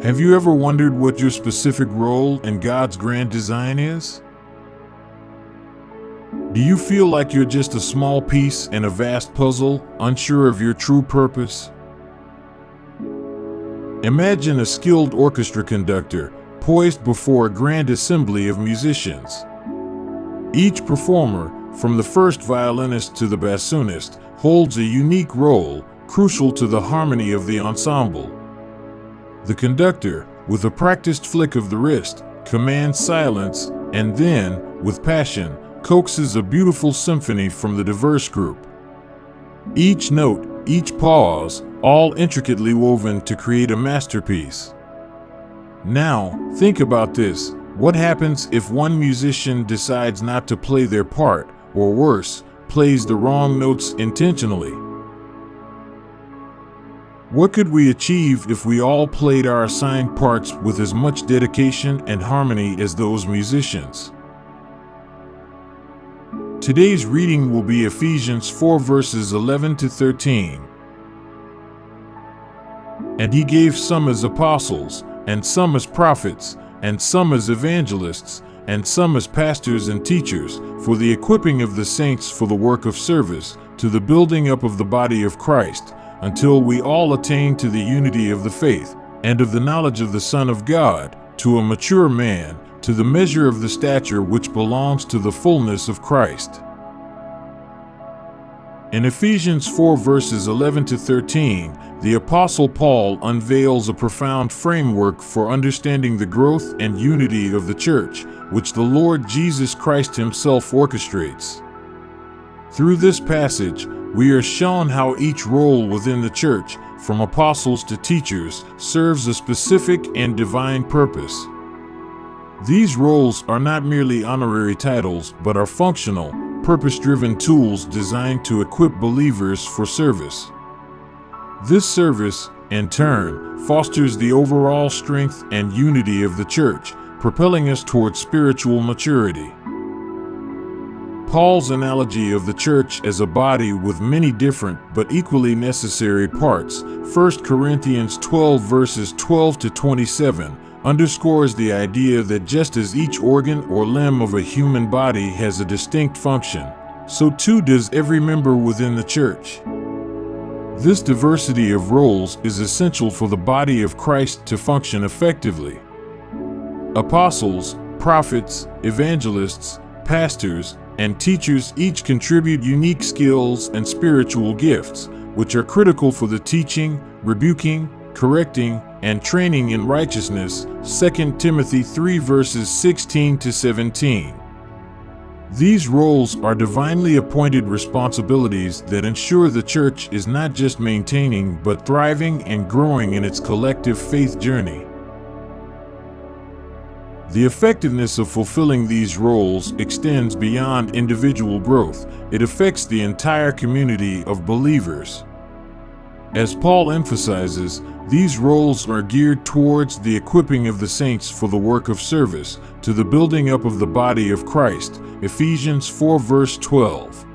Have you ever wondered what your specific role in God's grand design is? Do you feel like you're just a small piece in a vast puzzle, unsure of your true purpose? Imagine a skilled orchestra conductor poised before a grand assembly of musicians. Each performer, from the first violinist to the bassoonist, holds a unique role, crucial to the harmony of the ensemble. The conductor, with a practiced flick of the wrist, commands silence and then, with passion, coaxes a beautiful symphony from the diverse group. Each note, each pause, all intricately woven to create a masterpiece. Now, think about this. What happens if one musician decides not to play their part, or worse, plays the wrong notes intentionally? What could we achieve if we all played our assigned parts with as much dedication and harmony as those musicians? Today's reading will be Ephesians 4 verses 11 to 13. And he gave some as apostles, and some as prophets, and some as evangelists, and some as pastors and teachers, for the equipping of the saints for the work of service, to the building up of the body of Christ, until we all attain to the unity of the faith, and of the knowledge of the Son of God, to a mature man, to the measure of the stature which belongs to the fullness of Christ. In Ephesians 4 verses 11 to 13, the Apostle Paul unveils a profound framework for understanding the growth and unity of the church, which the Lord Jesus Christ himself orchestrates. Through this passage, we are shown how each role within the church, from apostles to teachers, serves a specific and divine purpose. These roles are not merely honorary titles, but are functional, purpose-driven tools designed to equip believers for service. This service, in turn, fosters the overall strength and unity of the church, propelling us towards spiritual maturity. Paul's analogy of the church as a body with many different but equally necessary parts, 1 Corinthians 12 verses 12 to 27, underscores the idea that just as each organ or limb of a human body has a distinct function, so too does every member within the church. This diversity of roles is essential for the body of Christ to function effectively. Apostles, prophets, evangelists, pastors, and teachers each contribute unique skills and spiritual gifts, which are critical for the teaching, rebuking, correcting, and training in righteousness, 2 Timothy 3 verses 16 to 17. These roles are divinely appointed responsibilities that ensure the church is not just maintaining but thriving and growing in its collective faith journey. The effectiveness of fulfilling these roles extends beyond individual growth. It affects the entire community of believers. As Paul emphasizes, these roles are geared towards the equipping of the saints for the work of service, to the building up of the body of Christ, Ephesians 4 verse 12.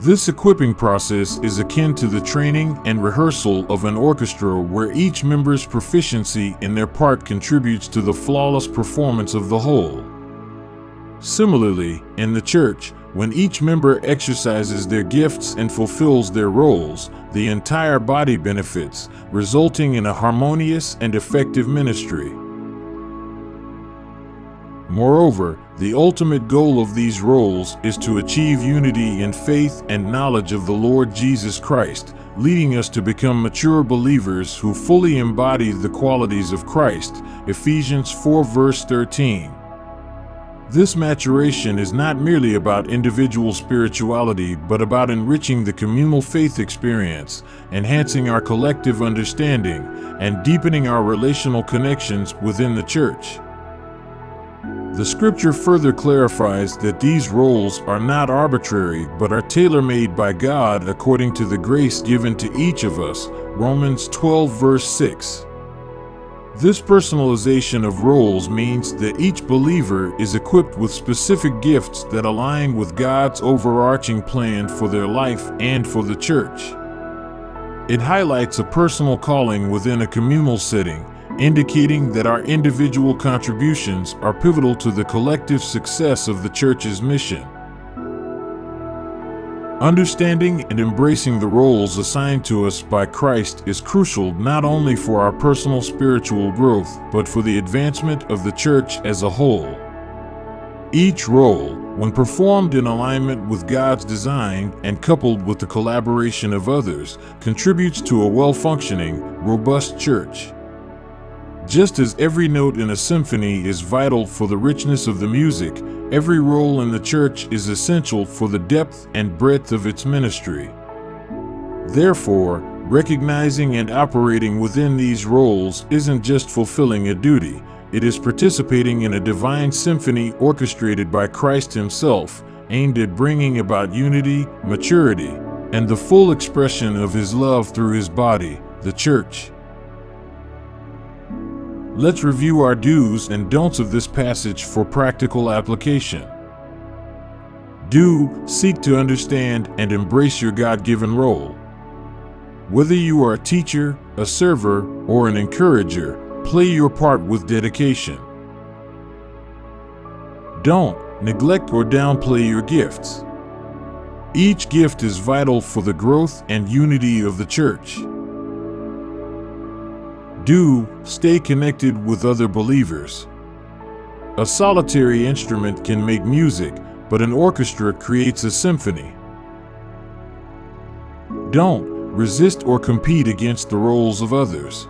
This equipping process is akin to the training and rehearsal of an orchestra where each member's proficiency in their part contributes to the flawless performance of the whole. Similarly, in the church, when each member exercises their gifts and fulfills their roles, the entire body benefits, resulting in a harmonious and effective ministry. Moreover, the ultimate goal of these roles is to achieve unity in faith and knowledge of the Lord Jesus Christ, leading us to become mature believers who fully embody the qualities of Christ, Ephesians 4 verse 13. This maturation is not merely about individual spirituality, but about enriching the communal faith experience, enhancing our collective understanding, and deepening our relational connections within the church. The scripture further clarifies that these roles are not arbitrary but are tailor-made by God according to the grace given to each of us, Romans 12 verse 6. This personalization of roles means that each believer is equipped with specific gifts that align with God's overarching plan for their life and for the church. It highlights a personal calling within a communal setting, indicating that our individual contributions are pivotal to the collective success of the church's mission. Understanding and embracing the roles assigned to us by Christ is crucial not only for our personal spiritual growth, but for the advancement of the church as a whole. Each role, when performed in alignment with God's design and coupled with the collaboration of others, contributes to a well-functioning, robust church. Just as every note in a symphony is vital for the richness of the music, every role in the church is essential for the depth and breadth of its ministry. Therefore, recognizing and operating within these roles isn't just fulfilling a duty, it is participating in a divine symphony orchestrated by Christ Himself, aimed at bringing about unity, maturity, and the full expression of His love through His body, the church. Let's review our do's and don'ts of this passage for practical application. Do, seek to understand and embrace your God-given role. Whether you are a teacher, a server, or an encourager, play your part with dedication. Don't neglect or downplay your gifts. Each gift is vital for the growth and unity of the church. Do, stay connected with other believers. A solitary instrument can make music, but an orchestra creates a symphony. Don't resist or compete against the roles of others.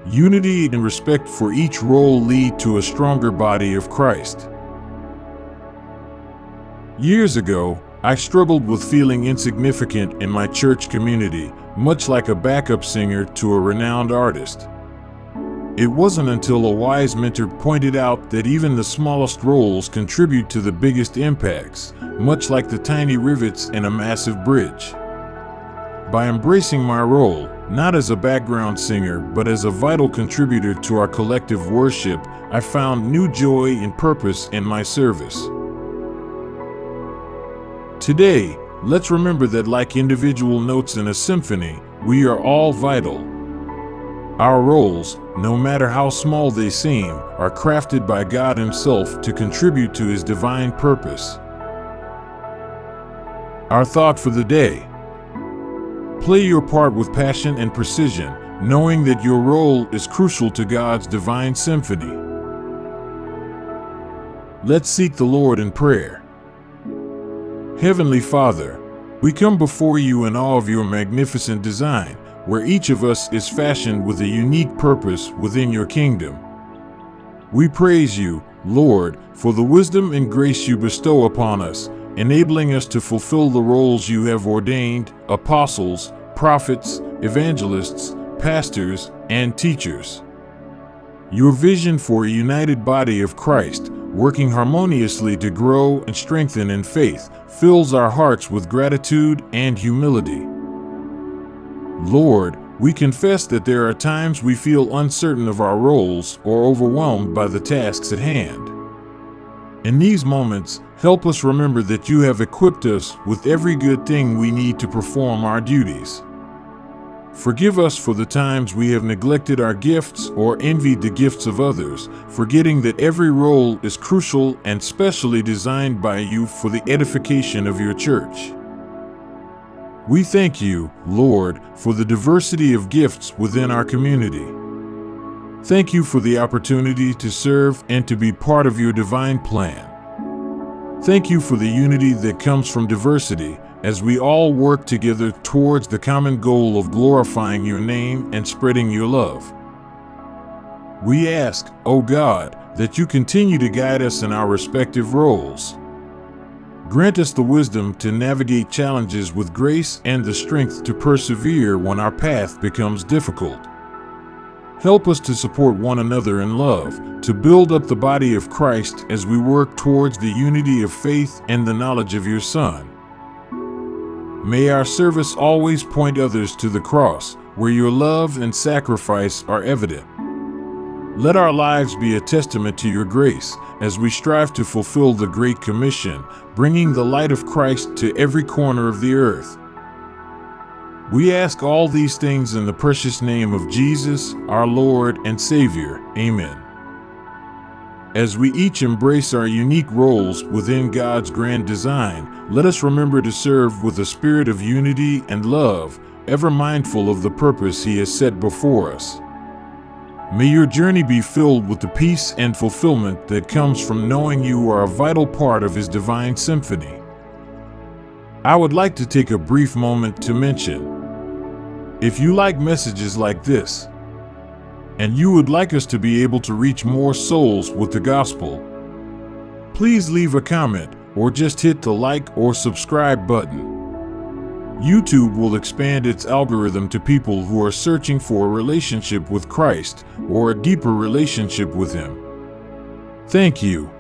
Unity and respect for each role lead to a stronger body of Christ. Years ago, I struggled with feeling insignificant in my church community, much like a backup singer to a renowned artist. It wasn't until a wise mentor pointed out that even the smallest roles contribute to the biggest impacts, much like the tiny rivets in a massive bridge. By embracing my role, not as a background singer, but as a vital contributor to our collective worship, I found new joy and purpose in my service. Today, let's remember that like individual notes in a symphony, we are all vital. Our roles, no matter how small they seem, are crafted by God Himself to contribute to His divine purpose. Our thought for the day: play your part with passion and precision, knowing that your role is crucial to God's divine symphony. Let's seek the Lord in prayer. Heavenly Father, we come before You in awe of Your magnificent design, where each of us is fashioned with a unique purpose within Your kingdom. We praise You, Lord, for the wisdom and grace You bestow upon us, enabling us to fulfill the roles You have ordained: apostles, prophets, evangelists, pastors, and teachers. Your vision for a united body of Christ, working harmoniously to grow and strengthen in faith, fills our hearts with gratitude and humility. Lord, we confess that there are times we feel uncertain of our roles or overwhelmed by the tasks at hand. In these moments, help us remember that You have equipped us with every good thing we need to perform our duties. Forgive us for the times we have neglected our gifts or envied the gifts of others, forgetting that every role is crucial and specially designed by You for the edification of Your church. We thank You, Lord, for the diversity of gifts within our community. Thank You for the opportunity to serve and to be part of Your divine plan. Thank You for the unity that comes from diversity, as we all work together towards the common goal of glorifying Your name and spreading Your love. We ask, O God, that You continue to guide us in our respective roles. Grant us the wisdom to navigate challenges with grace and the strength to persevere when our path becomes difficult. Help us to support one another in love, to build up the body of Christ as we work towards the unity of faith and the knowledge of Your Son. May our service always point others to the cross, where Your love and sacrifice are evident. Let our lives be a testament to Your grace as we strive to fulfill the Great Commission, bringing the light of Christ to every corner of the earth. We ask all these things in the precious name of Jesus, our Lord and Savior. Amen. As we each embrace our unique roles within God's grand design, let us remember to serve with a spirit of unity and love, ever mindful of the purpose He has set before us. May your journey be filled with the peace and fulfillment that comes from knowing you are a vital part of His divine symphony. I would like to take a brief moment to mention, if you like messages like this, and you would like us to be able to reach more souls with the gospel, please leave a comment or just hit the like or subscribe button. YouTube will expand its algorithm to people who are searching for a relationship with Christ or a deeper relationship with Him. Thank you.